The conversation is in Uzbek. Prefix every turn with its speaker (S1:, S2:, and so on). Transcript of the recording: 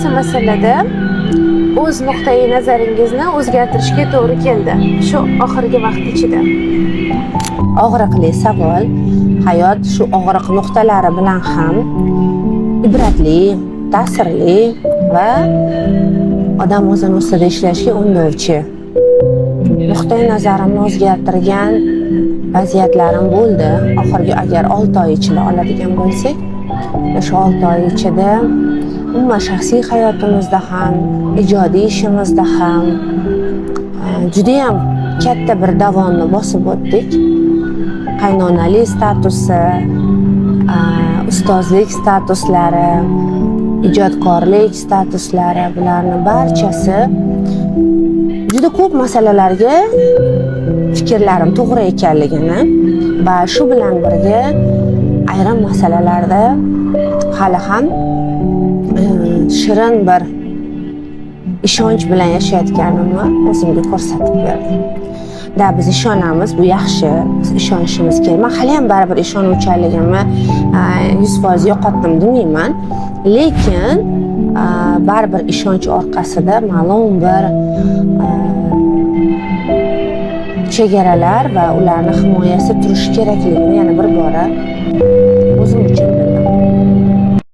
S1: qaysi masalada o'z nuqtai nazaringizni o'zgartirishga to'g'ri keldi shu oxirgi vaqt ichida?
S2: Og'riqli savol. Hayot shu og'riq nuqtalari bilan ham ibratli, ta'sirli va odam o'zini ustida ishlashga undovchi. Nuqtai nazarimni o'zgartirgan vaziyatlarim bo'ldi. Oxirgi agar 6 oy ichida oladigan bo'lsak, shu 6 oy ichida umuman shaxsiy hayotimizda ham, ijodiy ishimizda ham juda ham katta bir davonni bosib o'tdik. Qaynonalik statusi, ustozlik statuslari, ijodkorlik statuslari, bularning barchasi juda ko'p masalalarga fikrlarim to'g'ri ekanligini va shu bilan birga ayrim masalalarda hali ham shirin bir ishonch bilan yashayotganimni o'zimga ko'rsatib berdi. Biz ishonamiz, bu yaxshi, biz ishonishimiz kerak. Men hali ham baribir ishonuvchanligimni 100% yo'qotdim demayman, lekin baribir ishonch orqasida ma'lum bir chegaralar va ularni himoyasida turish kerakligini yana bir bora o'zim uchun bildim.